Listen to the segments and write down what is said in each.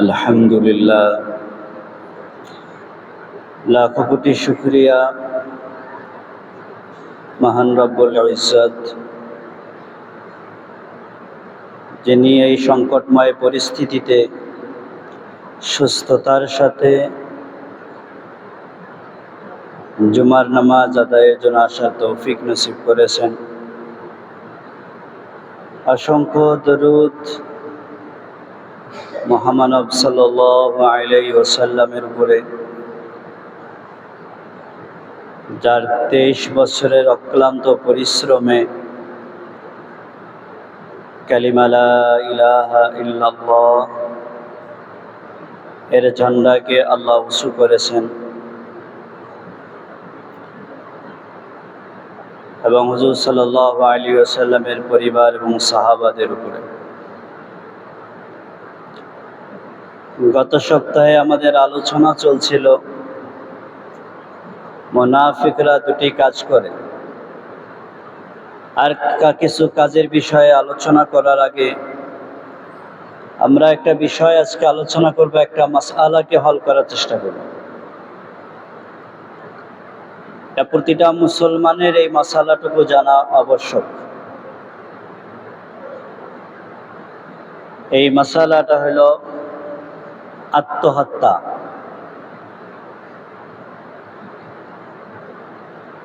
আলহামদুলিল্লাহ, লাখো কোটি শুকরিয়া মহান রব্বুল ইজ্জত, যিনি এই সংকটময় পরিস্থিতিতে সুস্থতার সাথে জুমার নামাজ আদায়ের জন্য আসার তৌফিক নসিব করেছেন। অসংখ্য দরুদ মহামানব সাল্লাল্লাহু আলাইহি ওয়াসাল্লামের উপরে, যার 23 বছরের অক্লান্ত পরিশ্রমে কালিমা লা ইলাহা ইল্লাল্লাহ এর ঝান্ডাকে আল্লাহ উঁচু করেছেন এবং হুজুর সাল্লাল্লাহু আলাইহি ওয়াসাল্লামের পরিবার এবং সাহাবাদের উপরে। গত সপ্তাহে আমাদের আলোচনা চলছিল মুনাফিকরা দুটি কাজ করে। আর কিছু কাজের বিষয়ে আলোচনা করার আগে আমরা একটা বিষয় আজকে আলোচনা করব, একটা মাসআলাকে হল করার চেষ্টা করব। প্রতিটা মুসলমানের এই মাসআলাটুকু জানা আবশ্যক। এই মাসআলাটা হলো আত্মহত্যা।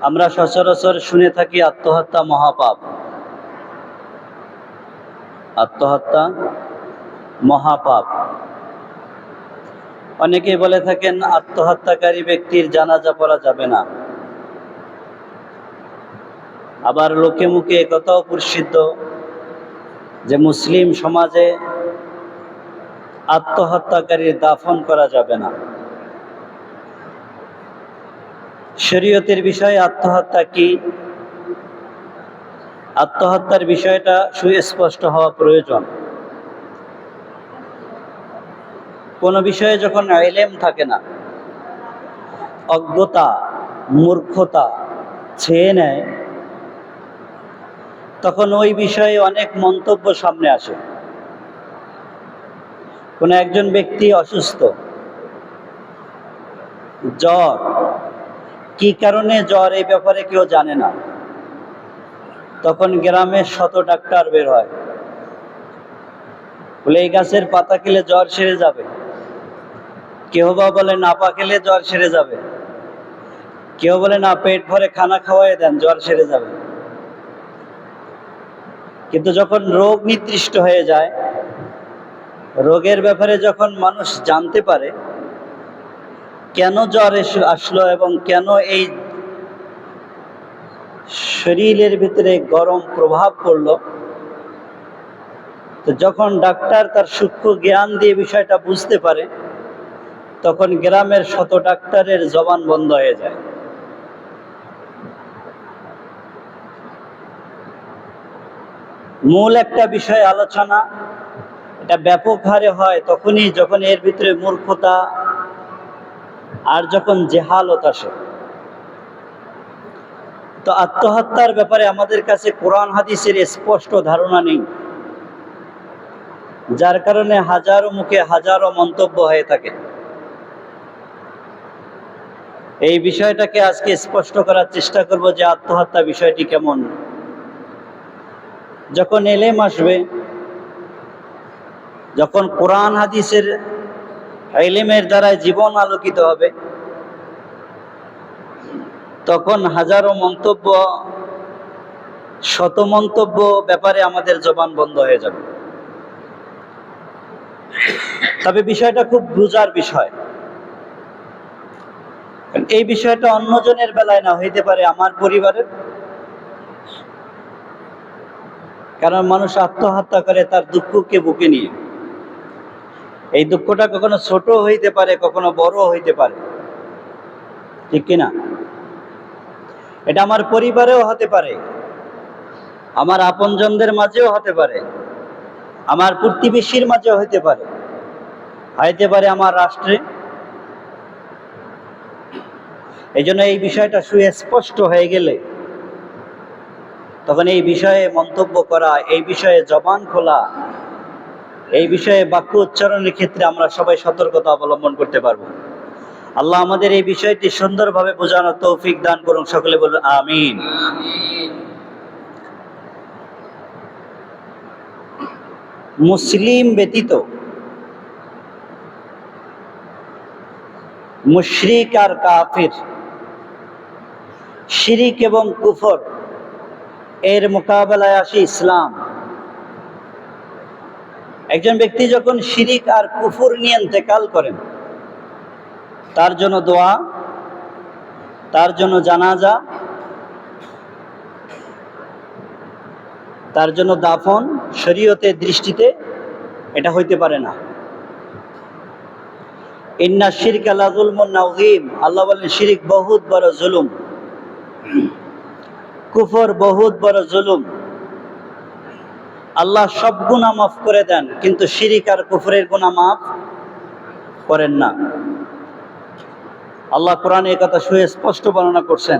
আমরা সচরাচর শুনে থাকি আত্মহত্যা মহাপাপ, আত্মহত্যা মহাপাপ। অনেকেই বলে থাকেন আত্মহত্যাকারী ব্যক্তির জানাজা পড়া যাবে না। আবার লোকে মুখে একথাও প্রসিদ্ধ যে মুসলিম সমাজে আত্মহত্যাকারীর দাফন করা যাবে না। শরীয়তের বিষয়ে আত্মহত্যা কি, আত্মহত্যার বিষয়টা সুস্পষ্ট হওয়া প্রয়োজন। কোন বিষয়ে যখন ইলম থাকে না, অজ্ঞতা মূর্খতা ছেয়ে নেয়, তখন ওই বিষয়ে অনেক মন্তব্য সামনে আসে। কোন একজন ব্যক্তি অসুস্থ, জ্বর, কি কারণে জ্বর এই ব্যাপারে কেউ জানে না, তখন গ্রামে শত ডাক্তার বের হয়, বলে এই গাছের পাতা খেলে জ্বর সেরে যাবে। কেউ বা বলে নাপা খেলে জ্বর সেরে যাবে, কেউ বলে না পেট ভরে খানা খাওয়াই দেন জ্বর সেরে যাবে। কিন্তু যখন রোগ নির্দিষ্ট হয়ে যায়, রোগের ব্যাপারে যখন মানুষ জানতে পারে কেন জ্বর আসলো এবং কেন এই শরীরের ভিতরে গরম প্রভাব পড়লো, তো যখন ডাক্তার তার সূক্ষ্ম জ্ঞান দিয়ে বিষয়টা বুঝতে পারে, তখন গ্রামের শত ডাক্তারের জবান বন্ধ হয়ে যায়। মূল একটা বিষয় আলোচনা এটা ব্যাপক হারে হয় তখনই যখন এর ভিতরে মূর্খতা আর যখন জেহালত আসে। তো আত্মহত্যার ব্যাপারে আমাদের কাছে কোরআন হাদিসের স্পষ্ট ধারণা নেই, যার কারণে হাজারো মুখে হাজারো মন্তব্য হয়ে থাকে। এই বিষয়টাকে আজকে স্পষ্ট করার চেষ্টা করব যে আত্মহত্যা বিষয়টি কেমন। যখন এলেম আসবে, যখন কোরআন হাদিসের ইলমের দ্বারা জীবন আলোকিত হবে, তখন হাজারো মন্তব্য, শত মন্তব্য ব্যাপারে আমাদের জবান বন্ধ হয়ে যাবে। তবে বিষয়টা খুব বুঝার বিষয়। এই বিষয়টা অন্যজনের বেলায় না, হইতে পারে আমার পরিবারের। কারণ মানুষ আত্মহত্যা করে তার দুঃখকে বুকে নিয়ে। এই দুঃখটা কখনো ছোট হইতে পারে, কখনো বড় হইতে পারে, ঠিক কিনা? এটা আমার পরিবারেও হতে পারে, আমার আপনজনদের মাঝেও হতে পারে, আমার প্রতিবেশীর মাঝেও হইতে পারে, হইতে পারে আমার রাষ্ট্রে। এই জন্য এই বিষয়টা সুস্পষ্ট হয়ে গেলে তখন এই বিষয়ে মন্তব্য করা, এই বিষয়ে জবান খোলা এই বিষয়ে বাক্য উচ্চারণের ক্ষেত্রে আমরা সবাই সতর্কতা অবলম্বন করতে পারবো। আল্লাহ আমাদের এই বিষয়টি সুন্দরভাবে বোঝানোর তৌফিক দান করুন, সকলে বলুন আমিন। মুসলিম ব্যতীত মুশরিক আর কাফির, শিরিক এবং কুফর, এর মোকাবেলায় আসে ইসলাম। একজন ব্যক্তি যখন শিরিক আর কুফর নিয়ে ইন্তেকাল করেন, তার জন্য দোয়া, তার জন্য জানাজা, তার জন্য দাফন শরীয়তের দৃষ্টিতে এটা হইতে পারে না। ইন্না শিরকা লাযুলমুন আযীম, আল্লাহ বলেন শিরিক বহুত বড় জুলুম, কুফর বহুত বড় জুলুম। আল্লাহ সব গুনাহ মাফ করে দেন, কিন্তু শিরিক আর কুফরের গুনাহ মাফ করেন না। আল্লাহ কোরআনে এই কথা সুস্পষ্ট বর্ণনা করছেন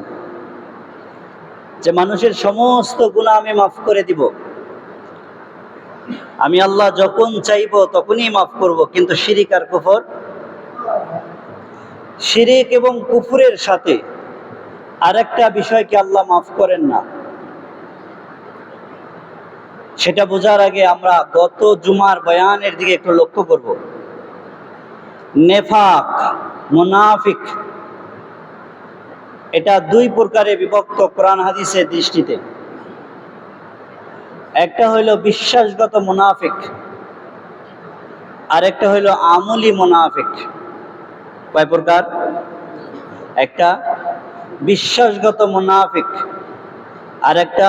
যে মানুষের সমস্ত গুনাহ আমি মাফ করে দিব, আমি আল্লাহ যখন চাইবো তখনই মাফ করব, কিন্তু শিরিক আর কুফর, শিরিক এবং কুফরের সাথে আরেকটা বিষয়কে আল্লাহ মাফ করেন না। সেটা বোঝার আগে আমরা গত জুমার বয়ানের দিকে একটু লক্ষ্য করব। নেফাক, মুনাফিক, এটা দুই প্রকারে বিভক্ত কোরআন হাদিসের দৃষ্টিতে। একটা হইল বিশ্বাসগত মুনাফিক, আর একটা হইল আমলি মুনাফিক। কয় প্রকার? একটা বিশ্বাসগত মুনাফিক, আর একটা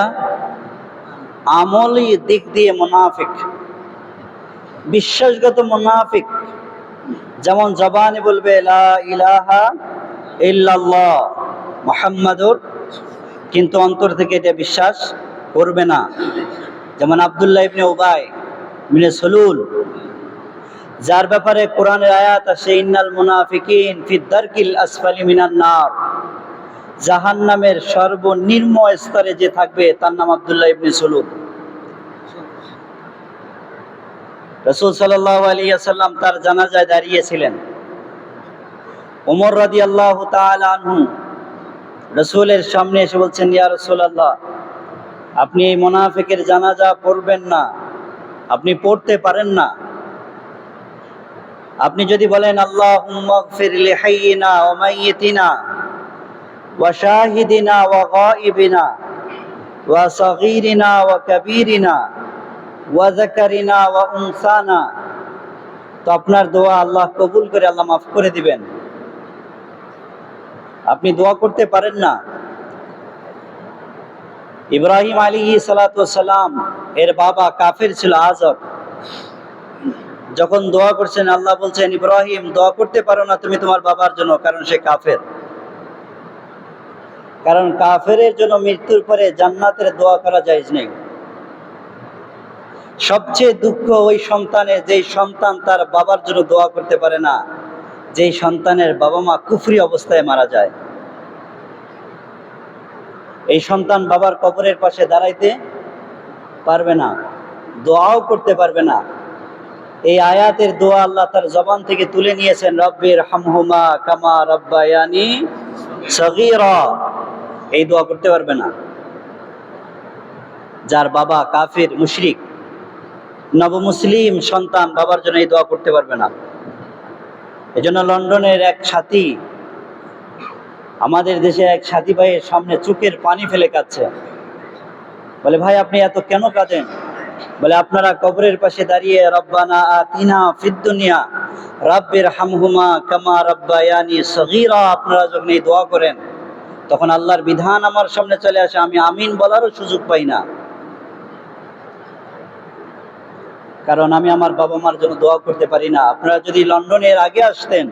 আমলি দিক দিয়ে মুনাফিক। বিশ্বাসগত মুনাফিক যেমন জবানে বলবে লা ইলাহা ইল্লাল্লাহ মুহাম্মাদুর, কিন্তু অন্তর থেকে এটা বিশ্বাস করবে না। যেমন আব্দুল্লাহ ইবনে উবাই ইবনে সুলুল, যার ব্যাপারে কোরআনের আয়াত আছে ইন্নাল মুনাফিকিন ফিদ দারকিল আসফালি মিনান নার, জাহান্নামের সর্বনিম্ন স্তরে যে থাকবে তার নাম আব্দুল্লাহ ইবনে সুলুল। রাসূল সাল্লাল্লাহু আলাইহি ওয়াসাল্লাম তার জানাজায় দাঁড়িয়েছিলেন। ওমর রাদিয়াল্লাহু তাআলা আনহু রাসূলের সামনে এসে বলছেন, ইয়া রাসূলুল্লাহ, আপনি এই মুনাফিকের জানাজা পড়বেন না, আপনি পড়তে পারেন না। আপনি যদি বলেন আল্লাহুম্মা গফির লিহাইয়িনা ওয়া মাইয়িতিনা ওয়া শাহিদিনা ওয়া গায়িবিনা ওয়া সাগীরিনা ওয়া কাবীরিনা ওয়া যাকারিনা ওয়া উনসানা, তো আপনার দোয়া আল্লাহ কবুল করে আল্লাহ মাফ করে দিবেন। আপনি দোয়া করতে পারেন না। ইব্রাহিম আলাইহিস সালাতু ওয়াস সালাম এর বাবা কাফের ছিল, আযর। যখন দোয়া করছেন আল্লাহ বলছেন, ইব্রাহিম দোয়া করতে পারো না তুমি তোমার বাবার জন্য, কারণ সে কাফের। কারণ কাফেরের জন্য মৃত্যুর পরে জান্নাতের দোয়া করা জায়েজ নেই। সবচেয়ে দুঃখ ওই সন্তানের, যেই সন্তান তার বাবার জন্য দোয়া করতে পারে না, যেই সন্তানের বাবা মা কুফরি অবস্থায় মারা যায়। এই সন্তান বাবার কবরের পাশে দাঁড়াইতে পারবে না, দোয়াও করতে পারবে না। এই আয়াতের দোয়া আল্লাহ তার জবান থেকে তুলে নিয়েছেন, রব্বির হামহুমা কামা রাব্বায়ানি সগীরা। এই দোয়া করতে পারবে না যার বাবা কাফির মুশরিক, নবমুসলিম সন্তান বাবার জন্য এই দোয়া করতে পারবে না। এজন্য লন্ডনের এক সাথী, আমাদের দেশে এক সাথী ভাইয়ের সামনে চোখের পানি ফেলে কাঁদছে। বলে, ভাই আপনি এত কেন কাঁদেন? বলে, আপনারা কবরের পাশে দাঁড়িয়ে রব্বানা আতিনা ফিদ দুনিয়া রাব্বির হামহুমা কামা রাব্বায়ানি সগীরা, আপনারা যখন এই দোয়া করেন তখন আল্লাহর বিধান আমার সামনে চলে আসে, আমি আমিন বলারও সুযোগ পাই না। কারণ আমি আমার বাবা মার জন্য দোয়া করতে পারি না। আপনারা যদি লন্ডনের আগে আসতেন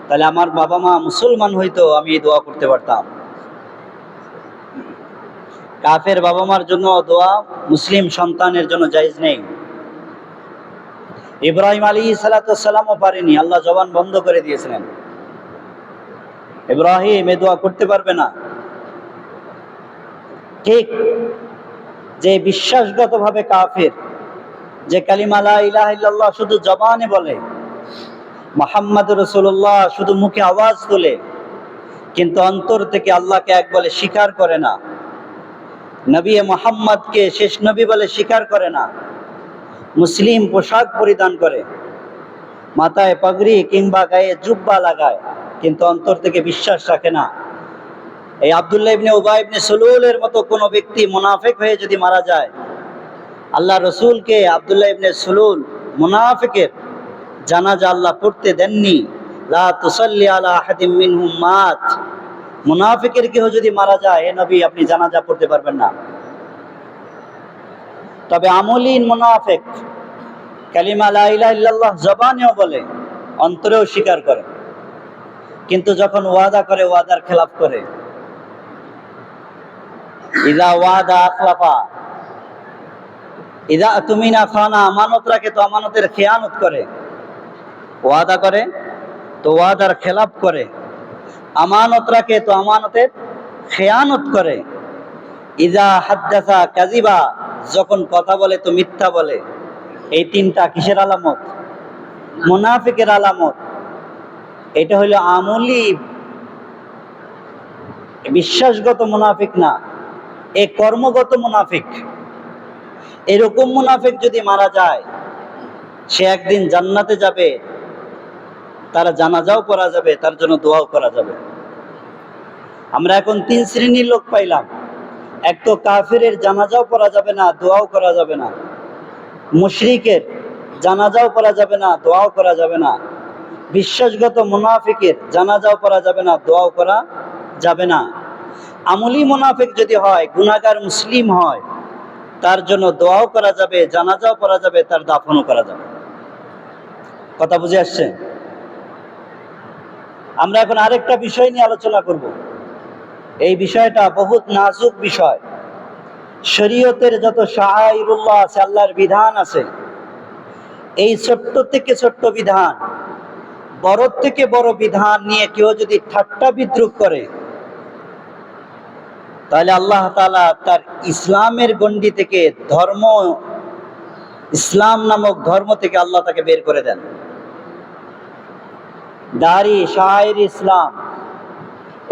তাহলে আমার বাবা মা মুসলমান হইতো, আমি এই দোয়া করতে পারতাম। কাফের বাবা মার জন্য দোয়া মুসলিম সন্তানের জন্য জায়েজ নেই। ইব্রাহিম আলাইহিস সালাতু ওয়াস সালামও পারেনি, আল্লাহ জবান বন্ধ করে দিয়েছিলেন। ইব্রাহিম এই দোয়া করতে পারবে না। ঠিক যে বিশ্বাসগতভাবে কাফের, যে কালিমা লা ইলাহা ইল্লাল্লাহ শুধু জবানে বলে, মুহাম্মাদুর রাসূলুল্লাহ শুধু মুখে আওয়াজ তোলে, কিন্তু অন্তর থেকে আল্লাহকে এক বলে স্বীকার করে না, নবী মুহাম্মদকে শেষ নবী বলে স্বীকার করে না, মুসলিম পোশাক পরিধান করে, মাথায় পাগড়ি কিংবা গায়ে জুব্বা লাগায়, কিন্তু অন্তর থেকে বিশ্বাস রাখে না, এই আব্দুল্লাহ ইবনে উবাই ইবনে সুলুলের মতো কোনো ব্যক্তি মুনাফিক হয়ে যদি মারা যায়, আল্লাহ রসুলকে আব্দুল্লাহ ইবনে সুলুল মুনাফিকের জানাজা আল্লাহ পড়তে দেননি। লা তুসাল্লি আলা আহাদিম মিনহুম মাত, মুনাফিকের কেউ যদি মারা যায়, হে নবী আপনি জানাজা পড়তে পারবেন না। তবে আমলীন মুনাফিক কালিমা লা ইলাহা ইল্লাল্লাহ জবানেও বলে, অন্তরেও স্বীকার করে, কিন্তু যখন ওয়াদা করে ওয়াদার খেলাফ করে। ইযা ওয়াদা আখলাফা, ইযা তুমিনা খানা, আমানত রাখে তো আমানতের খেয়ানত করে, ওয়াদা করে তো ওয়াদার খেলাফ করে, আমানত রাখে তো আমানতের খেয়ানত করে। ইযা হাদ্দাসা কাযিবা, যখন কথা বলে তো মিথ্যা বলে। এই তিনটা কিসের আলামত? মুনাফিকের আলামত। এটা হলো আমলি বিশ্বাসগত মুনাফিক না, এ কর্মগত মুনাফিক। এরকম মুনাফিক যদি মারা যায়, সে একদিন জান্নাতে যাবে, তার জানাজাও করা যাবে, তার জন্য দোয়াও করা যাবে। আমরা এখন তিন শ্রেণীর লোক পাইলাম। এক তো কাফিরের জানাজাও করা যাবে না, দোয়াও করা যাবে না, মুশরিকের জানাজাও করা যাবে না, দোয়াও করা যাবে না, বিশ্বাসগত মুনাফিকের জানাজাও করা যাবে না, দোয়াও করা যাবে না। আমলি মুনাফিক যদি হয়, গুনাহগার মুসলিম হয়, তার জন্য দোয়াও করা যাবে, জানাজাও করা যাবে, তার দাফনও করা যাবে। কথা বুঝে আসছে? আমরা এখন আরেকটা বিষয় নিয়ে আলোচনা করব। এই বিষয়টা বহুত নাজুক বিষয়। শরীয়তের যত শাআইরুল্লাহ আছে, আল্লাহর বিধান আছে, এই ছোট্ট থেকে ছোট্ট বিধান, বড় থেকে বড় বিধান নিয়ে কেউ যদি ঠাট্টা বিদ্রুপ করে, তাহলে আল্লাহ তাআলা তার ইসলামের গণ্ডি থেকে, ধর্ম ইসলাম নামক ধর্ম থেকে আল্লাহ তাকে বের করে দেন। দাড়ি শায়ের ইসলাম,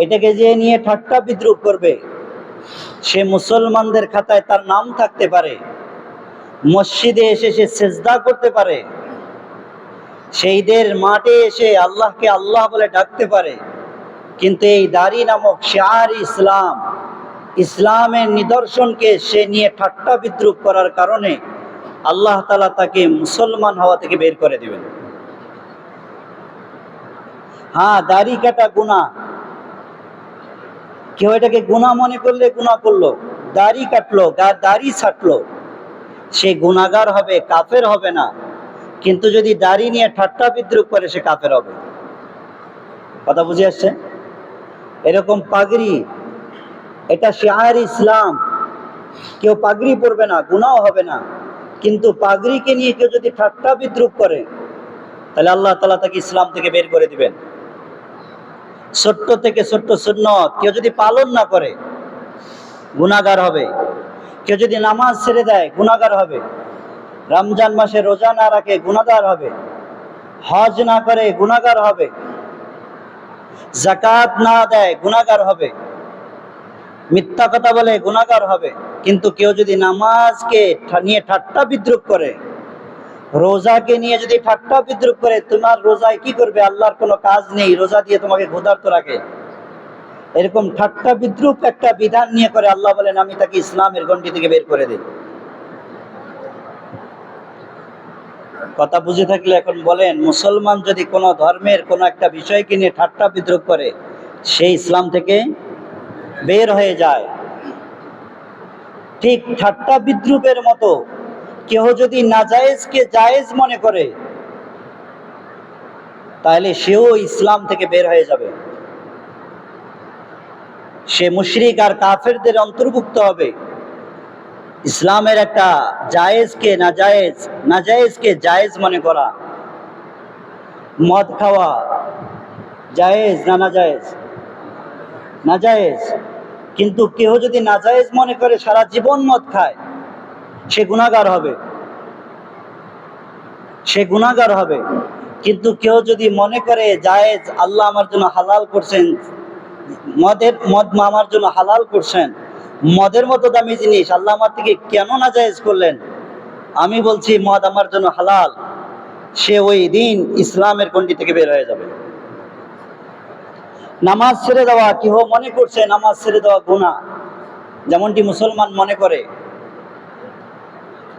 এটাকে যে নিয়ে ঠাট্টা বিদ্রুপ করবে, সে মুসলমানদের খাতায় তার নাম থাকতে পারে, মসজিদে এসে সে সেজদা করতে পারে, সেইদের মাঠে এসে আল্লাহকে আল্লাহ বলে ডাকতে পারে, কিন্তু এই দাড়ি নামক শায়ের ইসলাম, ইসলামের নিদর্শনকে সে নিয়ে ঠাট্টা বিদ্রুপ করার কারণে আল্লাহ তাআলা তাকে মুসলমান হওয়া থেকে বের করে দিবেন। হ্যাঁ, দাড়ি কাটা গুনাহ, কেউ এটাকে গুনাহ মনে করলে গুনাহ করলো, দাড়ি কাটলো, দাড়ি ছাটলো, সে গুনাহগার হবে, কাফের হবে না। কিন্তু যদি দাড়ি নিয়ে ঠাট্টা বিদ্রুপ করে, সে কাফের হবে। কথা বুঝে আসছে? এরকম পাগড়ি, এটা শিআর ইসলাম, কেউ পাগড়ি পরবে না, গুনাহ হবে না, কিন্তু পাগড়িকে নিয়ে কেউ যদি ঠাট্টা বিদ্রুপ করে, তাহলে আল্লাহ তাআলা তাকে ইসলাম থেকে বের করে দিবেন। ছোট্ট থেকে ছোট্ট সুন্নত কেউ যদি পালন না করে, গুনাহগার হবে। কেউ যদি নামাজ ছেড়ে দেয়, গুনাহগার হবে। রমজান মাসে রোজা না রাখে, গুনাহগার হবে। হজ না করে, গুনাহগার হবে। যাকাত না দেয়, গুনাহগার হবে। মিথ্যা কথা বলে, গুনাহগার হবে। কিন্তু কেউ যদি নামাজকে নিয়ে ঠাট্টা বিদ্রুপ করে, রোজাকে নিয়ে যদি ঠাট্টা বিদ্রুপ করে, তোমার রোজায় কি করবে, আল্লাহর কোনো কাজ নেই, রোজা দিয়ে তোমাকে ক্ষুধার্ত রাখে, এরকম ঠাট্টা বিদ্রুপ একটা বিধান নিয়ে করে, আল্লাহ বলেন আমি তাকে ইসলামের গণ্ডি থেকে বের করে দিই। কথা বুঝে থাকলে এখন বলেন, মুসলমান যদি কোনো ধর্মের কোনো একটা বিষয়কে নিয়ে ঠাট্টা বিদ্রুপ করে, সে ইসলাম থেকে বের হয়ে যায়। ঠিক ঠাট্টা বিদ্রুপের মতো কেউ যদি নাজায়েজকে জায়েজ মনে করে, তাহলে সেও ইসলাম থেকে বের হয়ে যাবে। সে মুশরিক আর কাফেরদের অন্তর্ভুক্ত হবে। ইসলামের একটা জায়েজকে নাজায়েজ, নাজায়েজকে জায়েজ মনে করা। মদ খাওয়া জায়েজ না নাজায়েজ? নাজায়েজ। কিন্তু কেউ যদি নাজায়েজ মনে করে সারা জীবন মদ খায়, সে গুনাহগার হবে। সে গুনাহগার হবে। কিন্তু কেউ যদি মনে করে জায়েজ, আল্লাহ আমার জন্য হালাল করছেন, মদ আমার জন্য হালাল করছেন, মদের মতো দামি জিনিস আল্লাহ আমার থেকে কেন না জায়েজ করলেন, আমি বলছি মদ আমার জন্য হালাল, সে ওই দিন ইসলামের গণ্ডি থেকে বের হয়ে যাবে। নামাজ ছেড়ে দেওয়া, কেউ মনে করছে নামাজ ছেড়ে দেওয়া গুনাহ, যেমনটি মুসলমান মনে করে,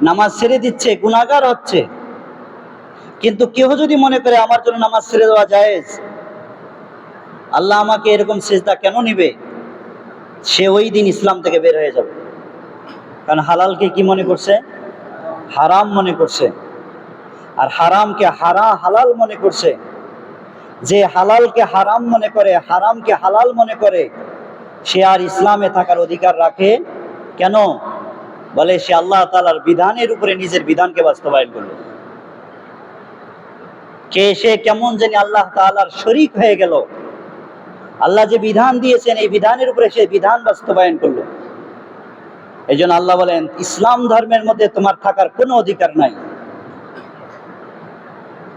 নামাজ ছেড়ে দিচ্ছে, গুনাহগার হচ্ছে। কিন্তু কেউ যদি মনে করে আমার জন্য নামাজ ছেড়ে দেওয়া জায়েজ, আল্লাহ আমাকে এরকম সিজদা কেন নিবে, সে ওই দিন ইসলাম থেকে বের হয়ে যাবে। কারণ হালালকে কি মনে করছে? হারাম মনে করছে। আর হারামকে হালাল মনে করছে। যে হালালকে হারাম মনে করে, হারামকে হালাল মনে করে, সে আর ইসলামে থাকার অধিকার রাখে কেন? বলে সে আল্লাহ তাআলার বিধানের উপরে নিজের বিধানকে বাস্তবায়ন করলো। সে কেমন জানি আল্লাহ তাআলার শরীক হয়ে গেল। আল্লাহ যে বিধান দিয়েছেন, এই বিধানের উপরে সে বিধান বাস্তবায়ন করলো। এই জন্য আল্লাহ বলেন, ইসলাম ধর্মের মধ্যে তোমার থাকার কোনো অধিকার নাই।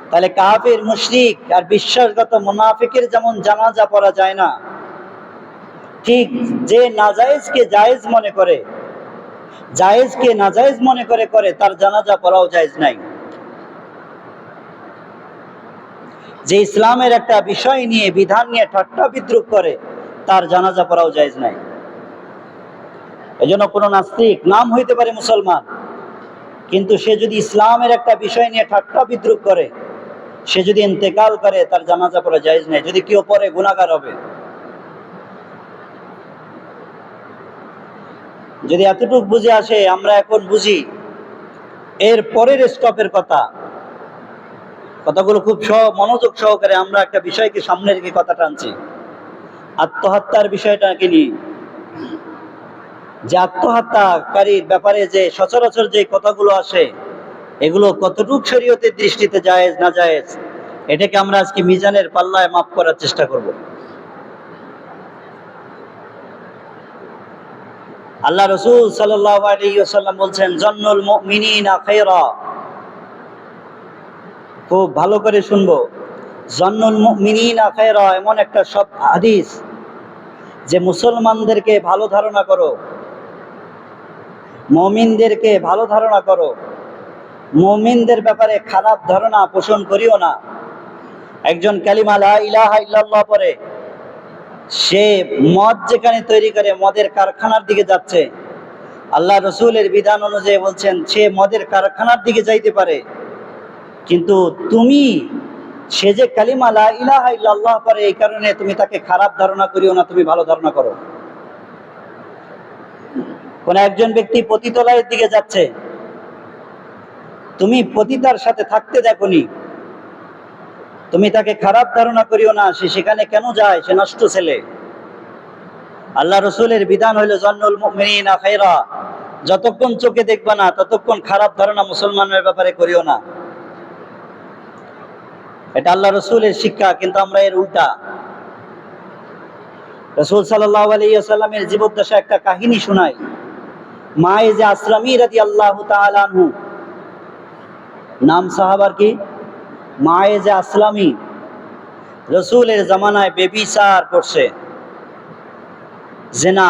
তাহলে কাফির, মুশরিক আর বিশ্বাসগত মুনাফিকের যেমন জানাজা পড়া যায় না, ঠিক যে নাজায়েজকে জায়েজ মনে করে, জায়েজকে নাজায়েজ মনে করে তার জানাজা পড়াও জায়েজ নাই। যে ইসলামের একটা বিষয় নিয়ে, বিধান নিয়ে ঠাট্টা বিদ্রুপ করে, তার জানাজা পড়াও জায়েজ নাই। এজন্য কোনো নাস্তিক নাম হইতে পারে মুসলমান, কিন্তু সে যদি ইসলামের একটা বিষয় নিয়ে ঠাট্টা বিদ্রুপ করে, সে যদি ইন্তেকাল করে, তার জানাজা পড়া জায়েজ নাই। যদি কেউ পরে গুনাহগার হবে। যদি এতটুকু বুঝে আসে, আমরা এখন বুঝি এর পরের স্টপের কথাগুলো খুব মনোযোগ সহকারে আমরা একটা বিষয়কে সামনে রেখে কথা টানছি। আত্মহত্যার বিষয়টাকে নিয়ে, যে আত্মহত্যাকারীর ব্যাপারে যে সচরাচর যে কথাগুলো আসে, এগুলো কতটুক শরীয়তের দৃষ্টিতে জায়েজ না জায়েজ, এটাকে আমরা আজকে মিজানের পাল্লায় মাপ করার চেষ্টা করব। আল্লাহ রাসূল সাল্লাল্লাহু আলাইহি ওয়াসাল্লাম বলছেন, জন্নুল মুমিনিনা খায়রা। খুব ভালো করে শুনবো, জন্নুল মুমিনিনা খায়রা এমন একটা সব হাদিস যে মুসলমানদেরকে ভালো ধারণা করো, মুমিনদেরকে ভালো ধারণা করো, মুমিনদের ব্যাপারে খারাপ ধারণা পোষণ করিও না। একজন কালিমা লা ইলাহা ইল্লাল্লাহ পড়ে, সে মদ যেখানে তৈরি করে, মদের কারখানার দিকে যাচ্ছে, আল্লাহ রসুলের বিধান অনুযায়ী বলছেন সে মদের কারখানার দিকে যাইতে পারে, কিন্তু তুমি, সে যে কালিমা লা ইলাহা ইল্লাল্লাহ পড়ে, এই কারণে তুমি তাকে খারাপ ধারণা করিও না, তুমি ভালো ধারণা করো। কোন একজন ব্যক্তি পতিতালয়ের দিকে যাচ্ছে, তুমি পতিতার সাথে থাকতে দেখোনি, তুমি তাকে খারাপ ধারণা করিও না, সে সেখানে কেন যায়, সে নষ্ট ছেলে। আল্লাহ রসুলের বিধান হইল জন্নুল মুমিনিনা খায়রা, যতক্ষণ চোখে দেখবা না ততক্ষণ খারাপ ধারণা মুসলমানের ব্যাপারে করিও না। এটা আল্লাহ রসুলের শিক্ষা, কিন্তু আমরা এর উল্টা। রাসূল সাল্লাল্লাহু আলাইহি ওয়াসাল্লামের জীবদ্দশা একটা কাহিনী শোনাই। মায়েজে আসলামী রাদিয়াল্লাহু তাআলা আনহু, নাম সাহাবার কি? মায়েজে আসলামী, রসুলের জামানায় বেবিচার করছে, জিনা।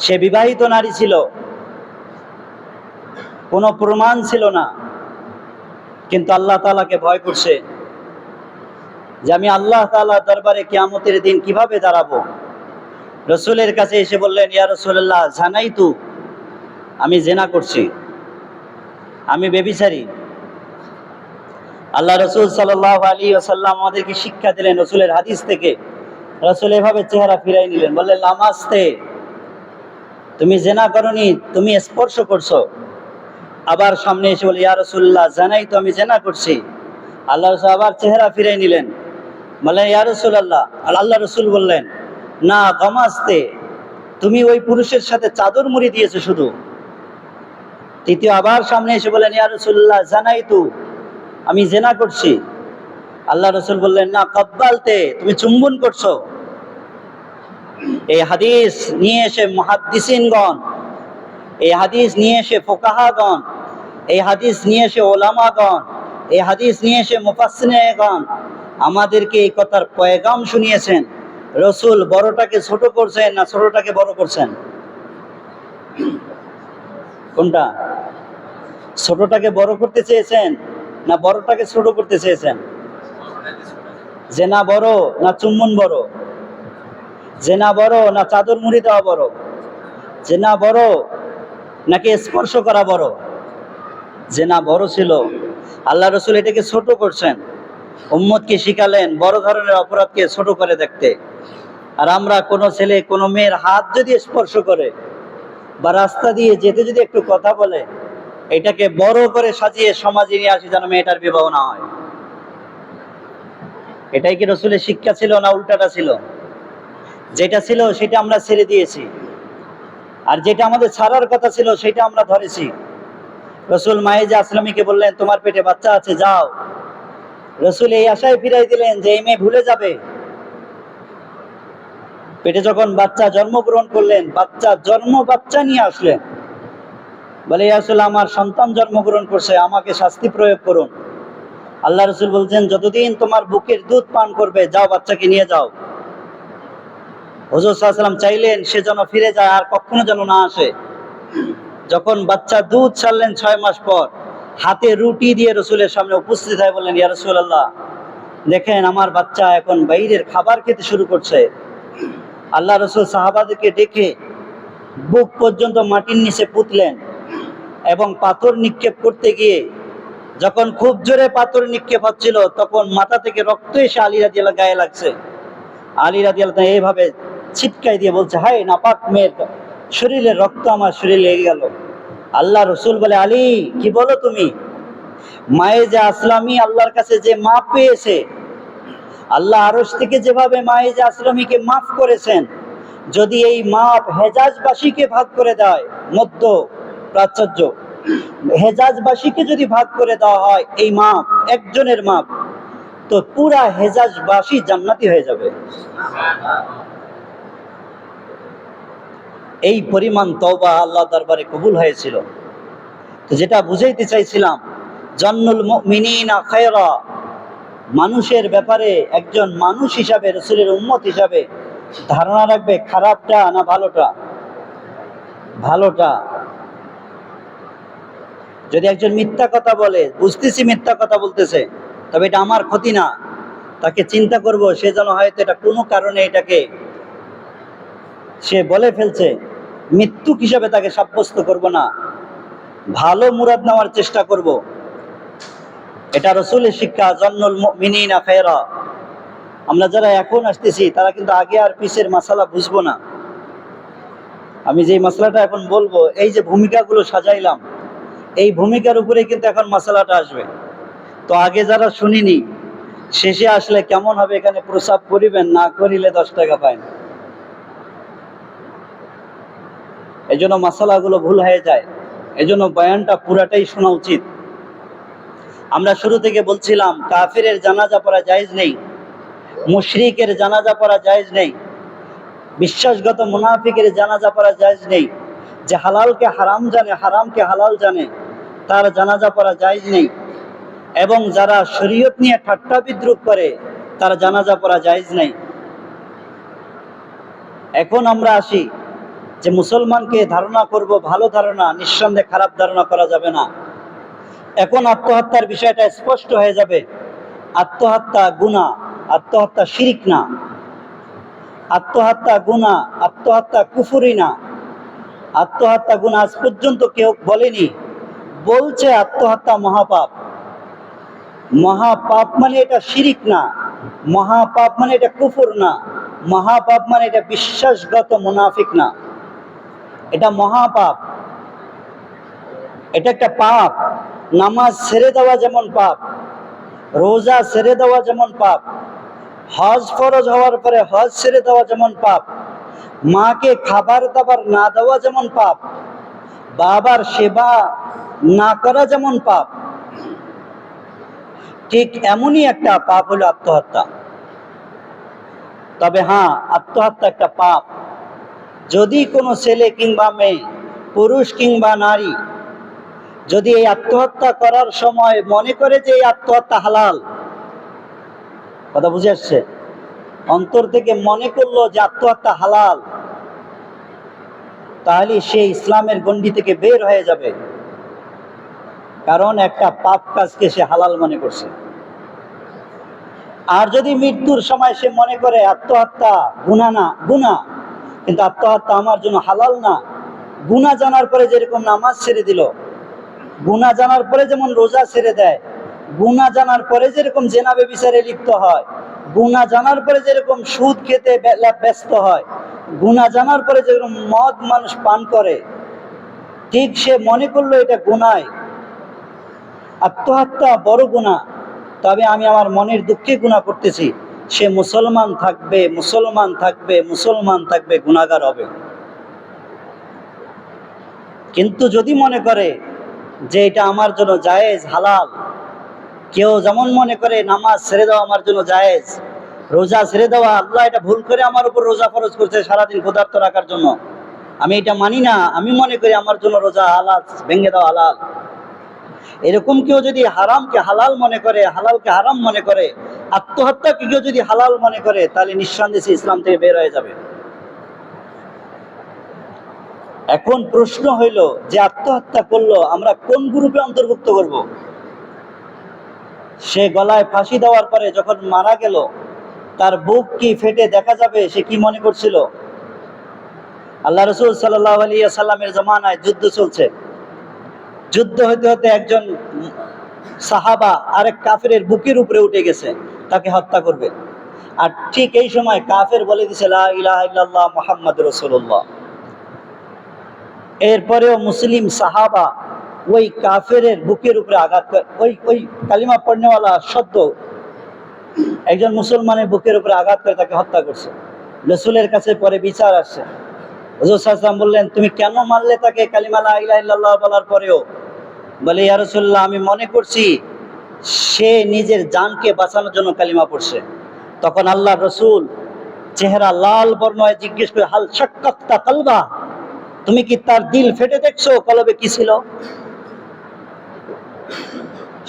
সে বিবাহিত নারী ছিল, কোনো প্রমাণ ছিল না, কিন্তু আল্লাহ তাআলাকে ভয় করছে যে আমি আল্লাহ তাআলার দরবারে কিয়ামতের দিন কিভাবে দাঁড়াবো। রসুলের কাছে এসে বললেন, ইয়া রাসূলুল্লাহ, জানাইতু, আমি জিনা করছি, আমি ব্যভিচারী। আল্লাহ রসুল সাল্লাল্লাহু আলাইহি ওয়াসাল্লাম আমাদেরকে শিক্ষা দিলেন রসুলের হাদিস থেকে। রসুল এভাবে চেহারা ফিরাই নিলেন, বললেন, লামাস্তে, তুমি জিনা করনি, তুমি স্পর্শ করছো। আবার সামনে এসে বলে, ইয়া রাসূলুল্লাহ, জানাই তো আমি জিনা করছি। আল্লাহ রসুল আবার চেহারা ফিরাই নিলেন, বললেন, ইয়া রাসূলুল্লাহ। আল্লাহ রসুল বললেন, না, গামাস্তে, তুমি ওই পুরুষের সাথে চাদর মুড়ি দিয়েছো শুধু। তৃতীয় আবার সামনে এসে বললেন, ইয়া রাসূলুল্লাহ, জানাই তো আমি জিনা করছি। আল্লাহ রসুল বললেন, না, কব্বালতে, তুমি চুম্বন করছো। এই হাদিস নিয়ে এসে মুহাদ্দিসিনগণ, এই হাদিস নিয়ে এসে ফুকাহাগণ, এই হাদিস নিয়ে এসে ওলামাগণ, এই হাদিস নিয়ে এসে মুফাসসিরগণ আমাদেরকে এই কথার পয়গাম শুনিয়েছেন। রসুল বড়টাকে ছোট করছেন না ছোটটাকে বড় করছেন? কোনটা? ছোটটাকে বড় করতে চেয়েছেন না বড়টাকে ছোট করতে চেয়েছেন? জেনা বড় না চুম্বন বড়? জেনা বড় না চাদর মুড়ি দেওয়া বড়? জেনা বড় নাকি স্পর্শ করা বড়? জেনা বড় ছিল। আল্লাহ রসুল এটাকে ছোট করছেন, উম্মতকে শিখালেন বড় ধরনের অপরাধকে ছোট করে দেখতে। আর আমরা কোনো ছেলে কোনো মেয়ের হাত যদি স্পর্শ করে বা রাস্তা দিয়ে যেতে যদি একটু কথা বলে, এটাকে বড় করে সাজিয়ে সমাজে নিয়ে আসি যেন মেয়েটার বিবাহ না হয়। এটাই কি রসুলের শিক্ষা ছিল না উল্টাটা ছিল? যেটা ছিল সেটা আমরা ছেড়ে দিয়েছি, আর যেটা আমাদের ছাড়ার কথা ছিল সেটা আমরা ধরেছি। রসুল মায়েজা আসলামীকে বললেন তোমার পেটে বাচ্চা আছে, যাও। রসুল এই আশায় ফিরাই দিলেন যে এই মেয়ে ভুলে যাবে। পেটে যখন বাচ্চা জন্মগ্রহণ করলেন, বাচ্চা নিয়ে আসলেন, বলে আসলে আমার সন্তান জন্মগ্রহণ করছে, আমাকে শাস্তি প্রয়োগ করুন। আল্লাহ রসুল বলছেন যতদিন তোমার বুকের দুধ পান করবে, যাও বাচ্চাকে নিয়ে যাও। হুজুর সাল্লাল্লাহু আলাইহি ওয়াসাল্লাম চাইলেন সে যেন ফিরে যায়, আর কখনো যেন না আসে। যখন বাচ্চা দুধ ছাড়লেন 6 মাস পর, হাতে রুটি দিয়ে রসুলের সামনে উপস্থিত হয়ে বললেন, ইয়া রাসূলুল্লাহ, দেখেন আমার বাচ্চা এখন বাইরের খাবার খেতে শুরু করছে। আল্লাহ রসুল সাহাবাদেরকে ডেকে বুক পর্যন্ত মাটির নিচে পুঁতলেন এবং পাথর নিক্ষেপ করতে গিয়ে যখন খুব জোরে পাথর নিক্ষেপ হচ্ছিল, তখন মাথা থেকে রক্ত এসে আলী রাদিয়াল্লাহু গায়ে লাগছে। আলী রাদিয়াল্লাহু এইভাবে ছিটকাই দিয়ে বলছে, হায় নাপাক মেয়ের শরীরে রক্ত আমার শরীরে লেগে গেল। আল্লাহ রসুল বলে, আলী কি বলো তুমি? মায়েজা আসলামী আল্লাহর কাছে যে মাপ পেয়েছে, আল্লাহ আরশ থেকে যেভাবে মায়েজা আসলামীকে মাফ করেছেন, যদি এই মাপ হেজাজবাসীকে ভাগ করে দেয়, মধ্য প্রাচ্য হেজাজবাসীকে যদি ভাগ করে দেওয়া হয় এই মাপ, একজনের মাপ, তো পুরা হেজাজবাসী জান্নাতি হয়ে যাবে। এই পরিমাণ তওবা আল্লাহ দরবারে কবুল হয়েছিল। তো যেটা বুঝাইতে চাইছিলাম, জান্নুল মুমিনিনা খায়রা, মানুষের ব্যাপারে একজন মানুষ হিসাবে, রাসূলের উম্মত হিসাবে ধারণা রাখবে খারাপটা না ভালোটা? ভালোটা। যদি একজন মিথ্যা কথা বলে, বুঝতেছি মিথ্যা কথা বলতেছে, তবে এটা আমার ক্ষতি না, তাকে চিন্তা করব সে যেন হয়তো এটা কোনো কারণে এটাকে সে বলে ফেলছে, মৃত্যু হিসাবে তাকে সাব্যস্ত করব না, ভালো মুরাদ নেওয়ার চেষ্টা করব। এটা রাসূলের শিক্ষা, জান্নুল মুমিনিনা খায়রা। আমরা যারা এখন আসতেছি তারা কিন্তু আগে আর পিছের মাসালা বুঝবো না। আমি যে মাসালাটা এখন বলবো, এই যে ভূমিকাগুলো সাজাইলাম, এই ভূমিকার উপরে কিন্তু এখন মাসালাটা আসবে। তো আগে যারা শুনিনি, শেষে আসলে কেমন হবে, এখানে প্রসাব করিবেন, না করিলে 10 টাকা পায়। এই জন্য মাসালাগুলো ভুল হয়ে যায়, এই জন্য বয়ানটা পুরাটাই শোনা উচিত। আমরা শুরু থেকে বলছিলাম কাফিরের জানাজা পড়া জায়েজ নেই, মুশরিকের জানাজা পড়া জায়েজ নেই, বিশ্বাসগত মুনাফিকের জানাজা পড়া জায়েজ নেই। যে হালালকে হারাম জানে, হারামকে হালাল জানে, তার জানাজা পড়া জায়েজ নেই। এবং যারা শরীয়ত নিয়ে ঠাট্টা বিদ্রুপ করে, তার জানাজা পড়া জায়েজ নেই। এখন আমরা আসি যে মুসলমানকে ধারণা করব ভালো ধারণা, নিঃসন্দেহে খারাপ ধারণা করা যাবে না। এখন আত্মহত্যার বিষয়টা স্পষ্ট হয়ে যাবে। আত্মহত্যা গুনাহ, আত্মহত্যা শিরক না। আত্মহত্যা গুনাহ, আত্মহত্যা কুফরি না। আত্মহত্যা গুনাহ আজ পর্যন্ত কেউ বলেনি, বলছে আত্মহত্যা মহাপাপ। মহাপাপ মানে এটা শিরক না, মহাপাপ মানে এটা কুফর না, মহাপাপ মানে এটা বিশ্বাসগত মুনাফিক না, এটা মহাপাপ। এটা একটা পাপ। নামাজ ছেড়ে দেওয়া যেমন পাপ, রোজা ছেড়ে দেওয়া যেমন পাপ, হজ ফরজ হওয়ার পরে হজ ছেড়ে দেওয়া যেমন পাপ, মাকে খাবার দাবার না দেওয়া যেমন পাপ, বাবার সেবা না করা যেমন পাপ, ঠিক এমনই একটা পাপ হলো আত্মহত্যা। তবে হ্যাঁ, আত্মহত্যা একটা পাপ। যদি কোনো ছেলে কিংবা মেয়ে, পুরুষ কিংবা নারী, যদি এই আত্মহত্যা করার সময় মনে করে যে এই আত্মহত্যা হালাল, কথা বুঝে আসছে, অন্তর থেকে মনে করলো যে আত্মহত্যা হালাল, তাহলে সে ইসলামের গণ্ডি থেকে বের হয়ে যাবে, কারণ একটা পাপ কাজকে সে হালাল মনে করছে। আর যদি মৃত্যুর সময় সে মনে করে আত্মহত্যা গুনাহ না, গুনাহ, কিন্তু আত্মহত্যা আমার জন্য হালাল না, গুনাহ জানার পরে যেরকম নামাজ ছেড়ে দিল, গুনাহ জানার পরে যেমন রোজা ছেড়ে দেয়, গুনাহ জানার পরে যেরকম জেনা ব্যভিচারে লিপ্ত হয়, গুনাহ জানার পরে যেরকম সুদ খেতে ব্যস্ত হয়, গুনাহ জানার পরে যেরকম মদ মানুষ পান করে, ঠিক সে মনে করলো এটা গুনাহ, আত্মহত্যা বড় গুনাহ, তবে আমি আমার মনের দুঃখে গুনাহ করতেছি, সে মুসলমান থাকবে, মুসলমান থাকবে, মুসলমান থাকবে, গুনাহগার হবে। কিন্তু যদি মনে করে যে এটা আমার জন্য জায়েজ, হালাল, কেউ যেমন মনে করে নামাজ ছেড়ে দেওয়া আমার জন্য জায়েজ, রোজা ছেড়ে দেওয়া, আল্লাহ এটা ভুল করে আমার উপর রোজা ফরজ করছে সারাদিন ক্ষুধার্ত রাখার জন্য, আমি এটা মানি না, আমি মনে করি আমার জন্য রোজা হালাল, ভেঙে দেওয়া হালাল। এরকম কেউ যদি হারামকে হালাল মনে করে, হালালকে হারাম মনে করে, আত্মহত্যাকে কেউ যদি হালাল মনে করে, তাহলে নিঃসন্দেহে ইসলাম থেকে বের হয়ে যাবে। এখন প্রশ্ন হইল যে আত্মহত্যা করলো, আমরা কোন গ্রুপে অন্তর্ভুক্ত করব? সে গলায় ফাঁসি দেওয়ার পরে যখন মারা গেল, তার বুক কি ফেটে দেখা যাবে সে কি মনে করছিল? আল্লাহ রাসূল সাল্লাল্লাহু আলাইহি ওয়াসাল্লামের জামানায় যুদ্ধ চলছে, যুদ্ধ হতে হতে একজন সাহাবা আরেক কাফেরের বুকের উপরে উঠে গেছে, তাকে হত্যা করবে। আর ঠিক এই সময় কাফের বলে দিছে লা ইলাহা ইল্লাল্লাহ মুহাম্মাদুর রাসূলুল্লাহ। এরপরেও মুসলিম সাহাবা ওই কাফেরের বুকের উপরে আঘাত করে, ওই কালিমা পড়নেওয়ালা শব্দ একজন মুসলমানের বুকের উপরে আঘাত করে তাকে হত্যা করছে। রাসূলের কাছে পরে বিচার আসছে, হুজুর সাল্লাল্লাহু আলাইহি ওয়াসাল্লাম বললেন, তুমি কেন মারলে তাকে কালিমা লা ইলাহা ইল্লাল্লাহ বলার পরেও? বলে, ইয়া রাসূলুল্লাহ, আমি মনে করছি সে নিজের জানকে বাঁচানোর জন্য কালিমা পড়ছে। তখন আল্লাহ রসুল চেহারা লাল বর্ণয় জিজ্ঞেস করে, হাল শাক্কাক্তা কলবা, তুমি কি তার দিল ফেটে দেখছো কলবে কি ছিল?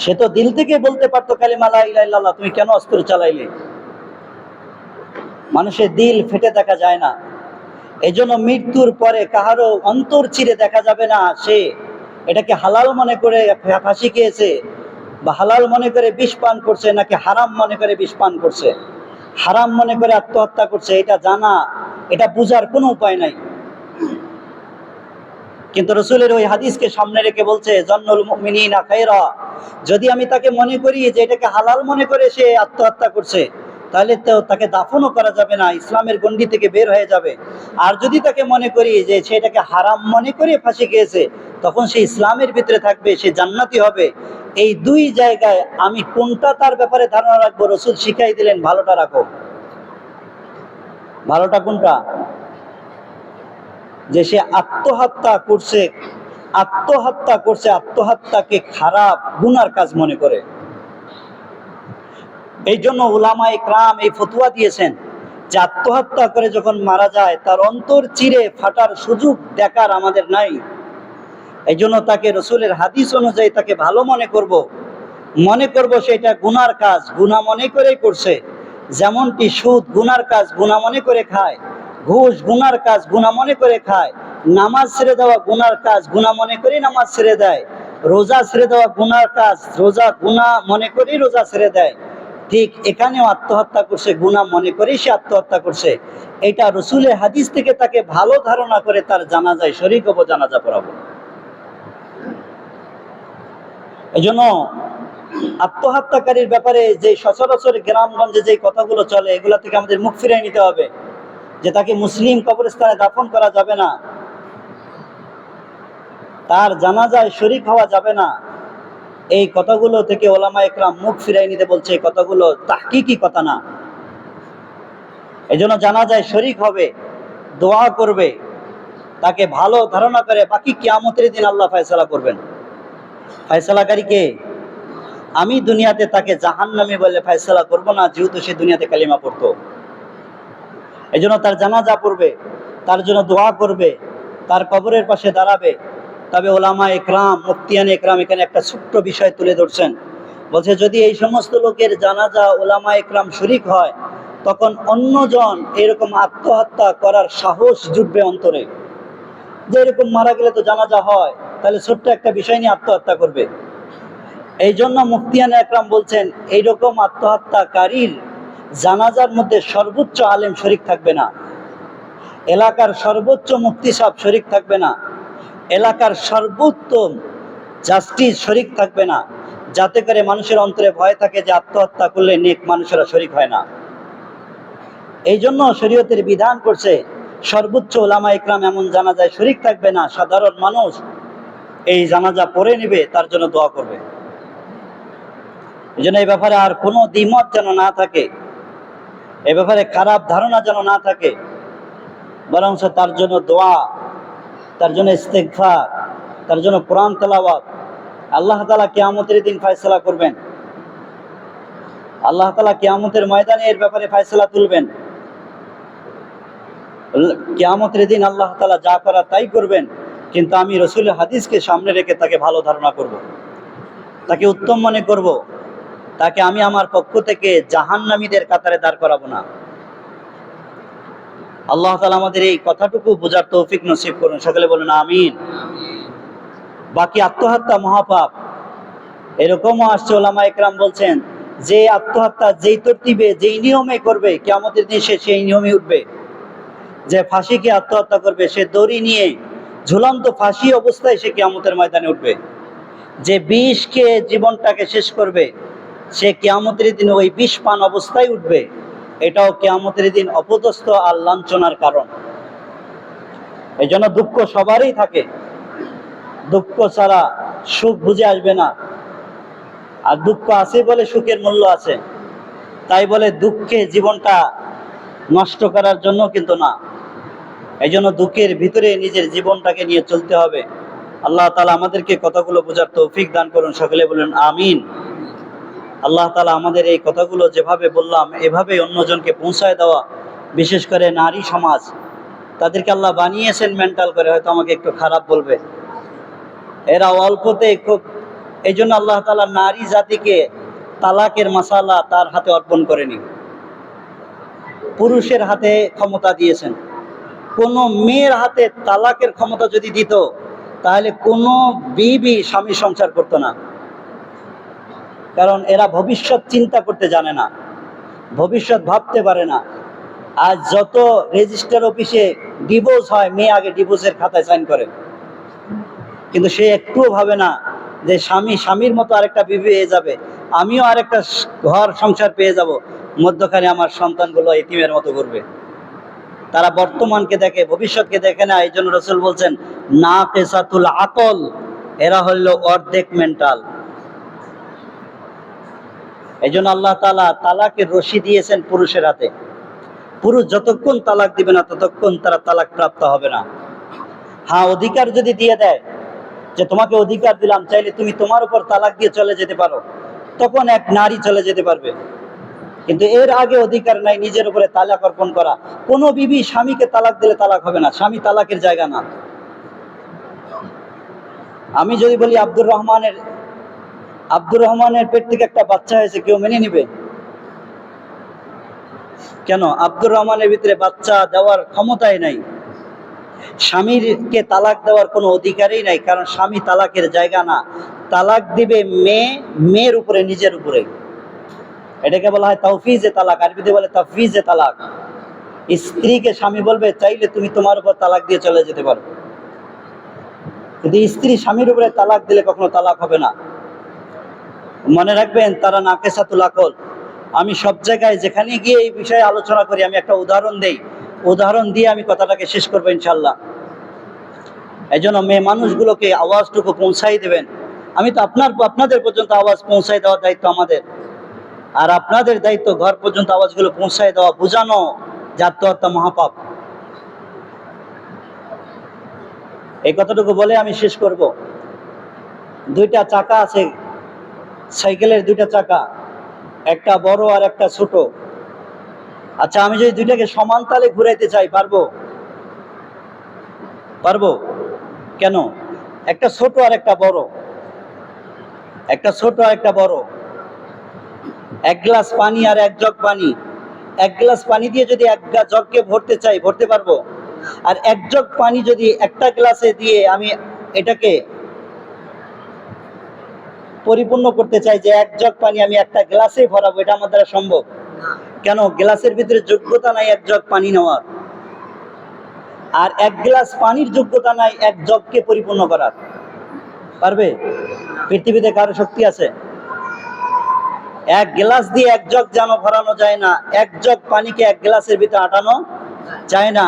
সে তো দিল থেকে বলতে পারতো কালিমা লা ইলাহা ইল্লাল্লাহ, তুমি কেন অস্ত্র চালাইলে? মানুষের দিল ফেটে দেখা যায় না। এই জন্য মৃত্যুর পরে কাহারও অন্তর চিরে দেখা যাবে না সে এটাকে হালাল মনে করে ফাঁসি খেয়েছে, বা হালাল মনে করে বিষ পান করছে, নাকি হারাম মনে করে বিষ পান করছে, হারাম মনে করে আত্মহত্যা করছে, এটা জানা, এটা বুঝার কোনো উপায় নাই। কিন্তু রসুলের ওই হাদিসকে সামনে রেখে বলছে, জন্নুল মুমিনিনা খায়রা, যদি আমি তাকে মনে করি যে এটাকে হালাল মনে করে সে আত্মহত্যা করছে, তাহলে তো তাকে দাফনও করা যাবে না, ইসলামের গণ্ডি থেকে বের হয়ে যাবে। আর যদি তাকে মনে করি যে সে এটাকে হারাম মনে করে ফাঁসি খেয়েছে, তখন সে ইসলামের ভিতরে থাকবে, সে জান্নাতি হবে। এই দুই জায়গায় আমি কোনটা তার ব্যাপারে ধারণা রাখবো? রসুল শিখাই দিলেন, ভালোটা রাখো। ভালোটা কোনটা? যে সে আত্মহত্যা করছে, আত্মহত্যা করছে, আত্মহত্যাকে খারাপ গুনার কাজ মনে করে। এই জন্য উলামায়ে কেরাম এই ফতোয়া দিয়েছেন যে আত্মহত্যা করে যখন মারা যায়, তার অন্তর চিরে ফাটার সুযোগ দেখার আমাদের নাই। এই জন্য তাকে রসুলের হাদিস অনুযায়ী তাকে ভালো মনে করব সেটা গুনার কাজ, গুনাহ মনে করেই করছে। যেমনটি সুদ গুনার কাজ, গুনাহ মনে করে খায়, ঘুষ গুনার কাজ, গুনাহ মনে করে খায়, নামাজ ছেড়ে দেওয়া গুনার কাজ, গুনাহ মনে করেই নামাজ ছেড়ে দেয়, রোজা ছেড়ে দেওয়া গুনার কাজ, রোজা গুনাহ মনে করেই রোজা ছেড়ে দেয়। ঠিক এখানেও আত্মহত্যা করছে, গুনাহ মনে করেই সে আত্মহত্যা করছে। এটা রসুলের হাদিস থেকে তাকে ভালো ধারণা করে তার জানাজায় শরীক হবো, জানাজা পড়াবো। এই জন্য আত্মহত্যাকারীর ব্যাপারে যে সচরাচর গ্রামগঞ্জে যে কথাগুলো চলে, এগুলা থেকে আমাদের মুখ ফিরিয়ে নিতে হবে, যে তাকে মুসলিম কবরস্থানে দাফন করা যাবে না, তার জানাজায় শরীক হওয়া যাবে না। এই কথাগুলো থেকে ওলামায়ে কেরাম মুখ ফিরিয়ে নিতে বলছে। এই কথাগুলো তাহকিকি কথা না। এই জন্য জানাজায় শরীক হবে, দোয়া করবে, তাকে ভালো ধারণা করে, বাকি কিয়ামতের দিন আল্লাহ ফয়সালা করবেন। ফয়সালাকারী কে? আমি দুনিয়াতে তাকে জাহান্নামী বলে ফয়সালা করব না, যেহেতু সে দুনিয়াতে কালিমা পড়তো। এই জন্য তার জানাজা পড়বে, তার জন্য দোয়া করবে, তার কবরের পাশে দাঁড়াবে, তবে ওলামা একরাম, মুফতিয়ান একরাম এখানে একটা ছোট্ট বিষয় তুলে ধরছেন। বলছে যদি এই সমস্ত লোকের জানাজা ওলামা একরাম শরীক হয়, তখন অন্যজন এরকম আত্মহত্যা করার সাহস জুটবে অন্তরে, যে এরকম মারা গেলে তো জানাজা হয়, তাহলে ছোট্ট একটা বিষয় নিয়ে আত্মহত্যা করবে। এই জন্য মুফতিয়ান একরাম বলছেন এইরকম আত্মহত্যাকারীর জানাজার মধ্যে সর্বোচ্চ আলেম শরীক থাকবে না, এলাকার সর্বোচ্চ মুফতি সাহেব শরীক থাকবে না, এলাকার সর্বোত্তম জাস্টিস শরীক থাকবে না, যাতে করে মানুষের অন্তরে ভয় থাকে যে আত্মহত্যা করলে নেক মানুষেরা শরীক হয় না। এই জন্য শরীয়তের বিধান করছে সর্বোচ্চ ওলামা ইকরাম এমন জানাজায় শরীক থাকবে না, সাধারণ মানুষ এই জানাজা পড়ে নেবে, তার জন্য দোয়া করবে। এই জন্য এই ব্যাপারে আর কোনো দ্বিমত যেন না থাকে, এ ব্যাপারে খারাপ ধারণা যেন না থাকে, বরং তার জন্য দোয়া, তার জন্য ইস্তেগফার, তার জন্য কোরআন তেলাওয়াত। আল্লাহ তাআলা কিয়ামতের দিন ফয়সালা করবেন, আল্লাহ তাআলা কিয়ামতের ময়দানে এর ব্যাপারে ফয়সালা তুলবেন। কিয়ামতের দিন আল্লাহ তাআলা যা করার তাই করবেন, কিন্তু আমি রাসূলের হাদিসকে সামনে রেখে তাকে ভালো ধারণা করব, তাকে উত্তম মনে করব, তাকে আমি আমার পক্ষ থেকে জাহান্নামীদের কাতারে দাঁড় করাবো না। আল্লাহ তাআলা আমাদের এই কথাটুকু বোঝার তৌফিক নসিব করুন, সকলে বলুন আমিন। বাকি আত্মহত্যা মহাপাপ, এরকমও আসছে ওলামা ইকরাম বলছেন যে আত্মহত্যা যেই তরতিবে যেই নিয়মে করবে কিয়ামতের দিন সে সেই নিয়মে উঠবে। যে ফাঁসিকে আত্মহত্যা করবে সে দড়ি নিয়ে ঝুলন্ত ফাঁসি অবস্থায় সে কিয়ামতের ময়দানে উঠবে। যে বিষকে জীবনটাকে শেষ করবে সে কিয়ামতের দিন ওই বিষ পান অবস্থায় উঠবে। এটাও কিয়ামতের দিন অপদস্থ আর লাঞ্ছনার কারণ। এই জন্য দুঃখ সবারই থাকে, দুঃখ ছাড়া সুখ বুঝে আসবে না, আর দুঃখ আছে বলে সুখের মূল্য আছে। তাই বলে দুঃখে জীবনটা নষ্ট করার জন্য কিন্তু না। এই জন্য দুঃখের ভিতরে নিজের জীবনটাকে নিয়ে চলতে হবে। আল্লাহ তাআলা আমাদেরকে কথাগুলো বোঝার তৌফিক দান করুন, সকলে বলুন আমিন। আল্লাহ তাআলা আমাদের এই কথাগুলো যেভাবে বললাম এভাবে অন্যজনকে পৌঁছায় দেওয়া, বিশেষ করে নারী সমাজ, তাদেরকে আল্লাহ বানিয়েছেন মেন্টাল করে, হয়তো আমাকে একটু খারাপ বলবে, এরা অল্পতে খুব, এই জন্য আল্লাহ তাআলা নারী জাতিকে তালাকের মাসালা তার হাতে অর্পণ করেনি, পুরুষের হাতে ক্ষমতা দিয়েছেন। কোন মেয়ের হাতে তালাকের ক্ষমতা যদি দিত তাহলে কোনো বিবি স্বামী সংসার করতো না, কারণ এরা ভবিষ্যৎ চিন্তা করতে জানে না, ভবিষ্যৎ ভাবতে পারে না। আজ যত রেজিস্টার অফিসে ডিভোর্স হয়, মেয়ে আগে ডিভোর্সের খাতায় সাইন করে, কিন্তু সে একটুও ভাবে না যে স্বামীর মতো আরেকটা বিবি পেয়ে যাবে, আমিও আরেকটা ঘর সংসার পেয়ে যাব, মধ্যখানে আমার সন্তানগুলো এতিমের মতো করবে। তারা বর্তমানকে দেখে, ভবিষ্যৎকে দেখে না। এই জন্য রাসূল বলছেন নাকিসাতুল আকল, এরা হইল অর্ধেক মেন্টাল। এই জন্য আল্লাহ তাআলা তালাকের রশি দিয়েছেন পুরুষের হাতে। পুরুষ যতক্ষণ তালাক দিবে না ততক্ষণ তারা তালাক প্রাপ্ত হবে না। হ্যাঁ, অধিকার যদি দিয়ে দেয় যে তোমাকে অধিকার দিলাম, চাইলে তুমি তোমার উপর তালাক দিয়ে চলে যেতে পারো, তখন এক নারী চলে যেতে পারবে। কিন্তু এর আগে অধিকার নাই নিজের উপরে তালাক অর্পণ করা। কোনো বিবি স্বামীকে তালাক দিলে তালাক হবে না, স্বামী তালাকের জায়গা না। আমি যদি বলি আব্দুর রহমানের পেট থেকে একটা বাচ্চা হয়েছে, কেউ মেনে নিবে? কেন? আব্দুর রহমানের ভিতরে বাচ্চা দেওয়ার ক্ষমতাই নাই, স্বামীকে তালাক দেওয়ার কোনো অধিকারই নাই, কারণ স্বামী তালাকের জায়গা না। তালাক দিবে মেয়ের উপরে, নিজের উপরে। এটাকে বলা হয় তাওফিজে তালাক, আরবিতে বলে তাফবিজে তালাক। স্ত্রীকে স্বামী বলবে চাইলে তুমি তোমার উপর তালাক দিয়ে চলে যেতে পারো, কিন্তু স্ত্রী স্বামীর উপরে তালাক দিলে কখনো তালাক হবে না। মনে রাখবেন, তারা নাকিসাতুল আকল। আমি সব জায়গায় যেখানে গিয়ে এই বিষয়ে আলোচনা করি আমি একটা উদাহরণ দেই, উদাহরণ দিয়ে আমি কথাটাকে শেষ করবো ইনশাল্লাহ। এই জন্য মেয়ে মানুষগুলোকে আওয়াজটুকু পৌঁছাই দেবেন। আমি তো আপনাদের পর্যন্ত আওয়াজ পৌঁছাই দেওয়ার দায়িত্ব আমাদের, আর আপনাদের দায়িত্ব ঘর পর্যন্ত আওয়াজগুলো পৌঁছাই দেওয়া, বোঝানো যে আত্মহত্যা মহাপাপ। এই কথাটুকু বলে আমি শেষ করব। দুইটা চাকা আছে সাইকেলের, দুইটা চাকা, একটা বড় আর একটা ছোট। আচ্ছা, আমি যদি দুইটাকে সমান তালে ঘুরাইতে চাই, পারবো? কেন? একটা ছোট আর একটা বড়, একটা ছোট আর একটা বড়। এক গ্লাস পানি আর এক জগ পানি, এক গ্লাস পানি দিয়ে যদি এক জগকে ভরতে চাই ভরতে পারবো, আর এক জগ পানি যদি একটা গ্লাসে দিয়ে আমি এটাকে পরিপূর্ণ করতে চাই যে এক জগ পানি আমি একটা গ্লাসে ভরাবো, এটা আমার দ্বারা সম্ভব? কেন? গ্লাসের ভিতরে যোগ্যতা নাই এক জগ পানি নেওয়ার, আর এক গ্লাস পানির যোগ্যতা নাই এক জগকে পরিপূর্ণ করার। পারবে? পৃথিবীতে কারো শক্তি আছে? এক গ্লাস দিয়ে এক জগ যেন ভরানো যায় না, এক জগ পানিকে এক গ্লাসের ভিতরে আটানো যায় না।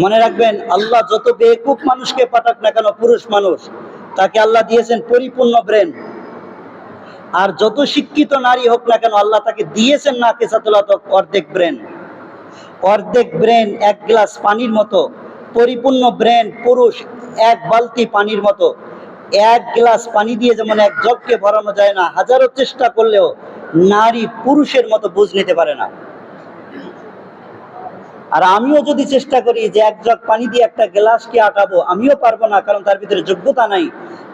মনে রাখবেন, আল্লাহ যত বেকুব মানুষকে পাঠাক না কেন, পুরুষ মানুষ, তাকে আল্লাহ দিয়েছেন পরিপূর্ণ ব্রেন। আর যত শিক্ষিত নারী হোক না কেন, আল্লাহ তাকে দিয়েছেন না কেসাতুল্লাহ অর্ধেক ব্রেন। অর্ধেক ব্রেন এক গ্লাস পানির মতো, পরিপূর্ণ ব্রেন পুরুষ এক বালতি পানির মতো। এক গ্লাস পানি দিয়ে যেমন এক জগকে ভরানো যায় না, হাজারো চেষ্টা করলেও নারী পুরুষের মতো বুঝ নিতে পারে না। আর আমিও যদি চেষ্টা করি যে এক জগ পানি দিয়ে একটা গ্লাসকে আটাবো, আমিও পারবো না, কারণ তার ভিতরে যোগ্যতা নাই।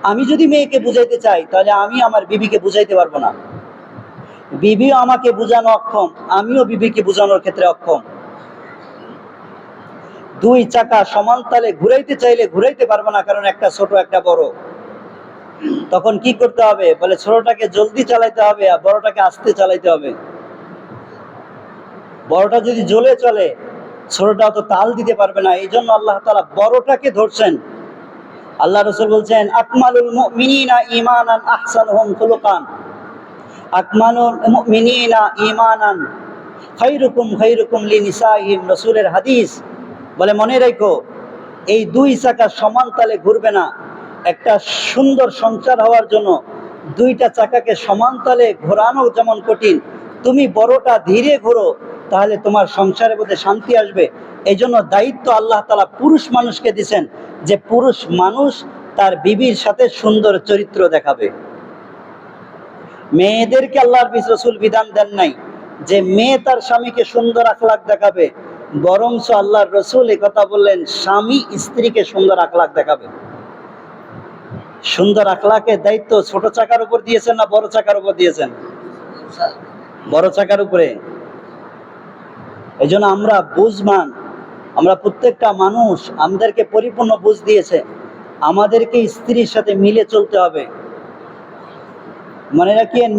আমি যদি মেয়েকে বুঝাইতে চাই, তাহলে আমি আমার বিবিকে বুঝাইতে পারবো না। বিবিও আমাকে বুঝানো অক্ষম, আমিও বিবিকে বুঝানোর ক্ষেত্রে অক্ষম। দুই চাকা সমান তালে ঘুরাইতে চাইলে ঘুরাইতে পারবো না, কারণ একটা ছোট একটা বড়। তখন কি করতে হবে? বলে ছোটটাকে জলদি চালাইতে হবে আর বড়টাকে আস্তে চালাইতে হবে। বড়টা যদি জ্বলে চলে, ছোটটা তো তাল দিতে পারবে না। এই জন্য আল্লাহ তাআলা বড়টাকে ধরছেন। আল্লাহ রাসূল বলছেন, আকমালুল মুমিনিনা ঈমানান আহসানুহুম খুলুকান। আকমালুল মুমিনিনা ঈমানান খায়রুকুম খায়রুকুম লিনিসাইহিম। রাসূলের হাদিস। বলে মনে রেখো, এই দুই চাকা সমান তালে ঘুরবে না। একটা সুন্দর সংসার হওয়ার জন্য দুইটা চাকাকে সমান তালে ঘোরানো যেমন কঠিন, তুমি বড়টা ধীরে ঘোরো, তাহলে তোমার সংসারের মধ্যে শান্তি আসবে। এই জন্য দায়িত্ব আল্লাহ তাআলা পুরুষ মানুষকে দিয়েছেন, যে পুরুষ মানুষ তার বিবির সাথে সুন্দর চরিত্র দেখাবে। মেয়েদেরকে আল্লাহর রাসূল বিধান দেন নাই যে মেয়ে তার স্বামীকে সুন্দর আখলাক দেখাবে, বরঞ্চ আল্লাহর রাসূল এই কথা বললেন, স্বামী স্ত্রীকে সুন্দর আখলাক দেখাবে। সুন্দর আখলাকের দায়িত্ব ছোট চাকার উপর দিয়েছেন না বড় চাকার উপর দিয়েছেন? বড় চাকার উপরে। এই জন্য আমরা বুঝমান, আমরা প্রত্যেকটা মানুষ, আমাদেরকে পরিপূর্ণ বুঝ দিয়েছে, আমাদেরকে স্ত্রীর সাথে মিলে চলতে হবে। মনে রাখিয়েন,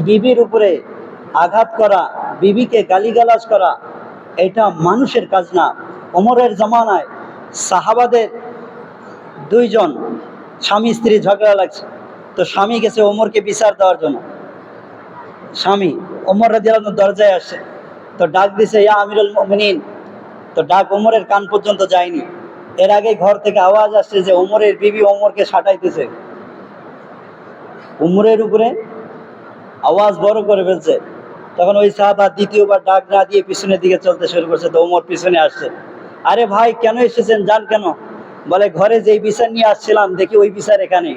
বিবির উপরে আঘাত করা, বিবিকে গালিগালাজ করা, এটা মানুষের কাজ না। ওমরের জামানায় সাহাবাদের দুইজন স্বামী স্ত্রী ঝগড়া লাগছে, তো স্বামী গেছে ওমরকে বিচার দেওয়ার জন্য। স্বামী ওমর রাদিয়াল্লাহু আনহু দরজায় আসে, তো ডাক দিছে, ইয়া আমিরুল মুমিনিন। তো ডাক ওমরের কান পর্যন্ত যায়নি। এর আগে ঘর থেকে আওয়াজ আসছে যে ওমরের বিবি ওমরকে সাটাইতেছে। ওমরের উপরে আওয়াজ বড় করে ফেলছে। তখন ওই সাহাবা দ্বিতীয়বার ডাক না দিয়ে পিছনের দিকে চলতে শুরু করছে, তো ওমর পিছনে আসছে। আরে ভাই, কেন এসেছেন? যান কেন? বলে ঘরে যেই বিচার নিয়ে আসছিলাম, দেখি ওই বিচার এখানে।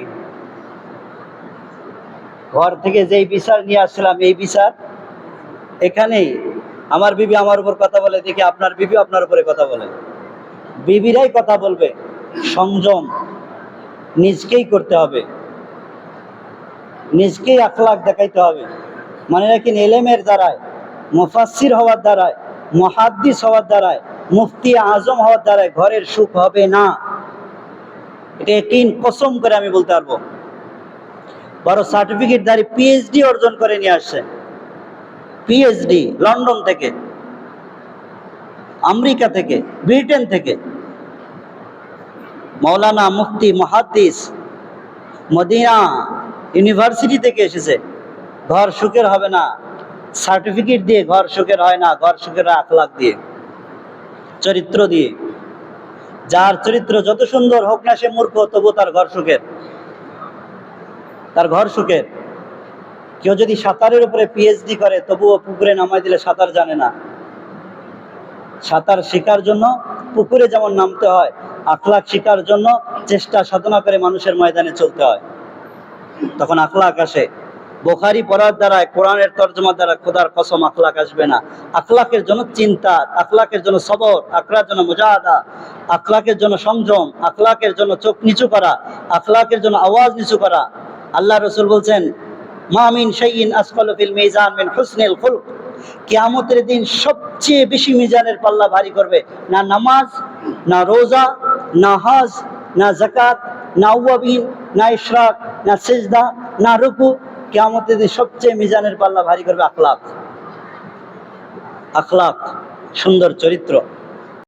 ঘর থেকে যেই বিচার নিয়ে আসছিলাম, এই বিচার এখানেই। আমার বিবি আমার উপর কথা বলে, দেখি আপনার বিবি আপনার উপরে কথা বলে। বিবিরাই কথা বলবে, সংযম নিজকেই করতে হবে, নিজকেই আখলাক দেখাইতে হবে। মনে রাখেন, এলেমের দ্বারায়, মুফাসসির হওয়ার দ্বারায়, মুহাদ্দিস হওয়ার দ্বারায়, মুফতি আজম হওয়ার দ্বারায় ঘরের সুখ হবে না। এটা ইয়াকিন কসম করে আমি বলতে পারবো। বড় সার্টিফিকেটধারী পিএইচডি অর্জন করে নিয়ে আসছে, পিএইচডি লন্ডন থেকে, আমেরিকা থেকে, ব্রিটেন থেকে, মাওলানা মুফতি মুহাদ্দিস মদিনা ইউনিভার্সিটি থেকে এসেছে। ঘর সুখের হবে না সার্টিফিকেট দিয়ে, ঘর সুখের হয় না, ঘর সুখের হয় আখলাক দিয়ে, চরিত্র দিয়ে। যার চরিত্র যত সুন্দর হোক না সে মূর্খ, তবু তার ঘর সুখের, তার ঘর সুখের। কেউ যদি সাঁতারের উপরে পিএইচডি করে, তবুও পুকুরে নামাই দিলে সাঁতার জানে না। সাঁতার শেখার জন্য পুকুরে যেমন নামতে হয়, আখলাক শেখার জন্য চেষ্টা সাধনা করে মানুষের ময়দানে চলতে হয়, তখন আখলাক আসে। বুখারী পড়ার দ্বারা, কোরআনের তর্জমার দ্বারা খোদার কসম আখলাক আসবে না। আখলাকের জন্য চিন্তা, আখলাকের জন্য সবর, আখলাকের জন্য মুজাহাদা, আখলাকের জন্য সংযম, আখলাকের জন্য চোখ নিচু করা, আখলাকের জন্য আওয়াজ নিচু করা। আল্লাহ রাসূল বলছেন, মা মিন শাইইন আসফালু ফিল মিজান মিন হুসনিল খুলক। কিয়ামতের দিন সবচেয়ে বেশি মিজানের পাল্লা ভারী করবে না নামাজ, না রোজা, না হজ, না যাকাত, না আওয়াবিন, না ইশরাক, না সিজদা, না রুকু। কিয়ামতের দিন সবচেয়ে মিজানের পাল্লা ভারী করবে আখলাক। আখলাক, সুন্দর চরিত্র।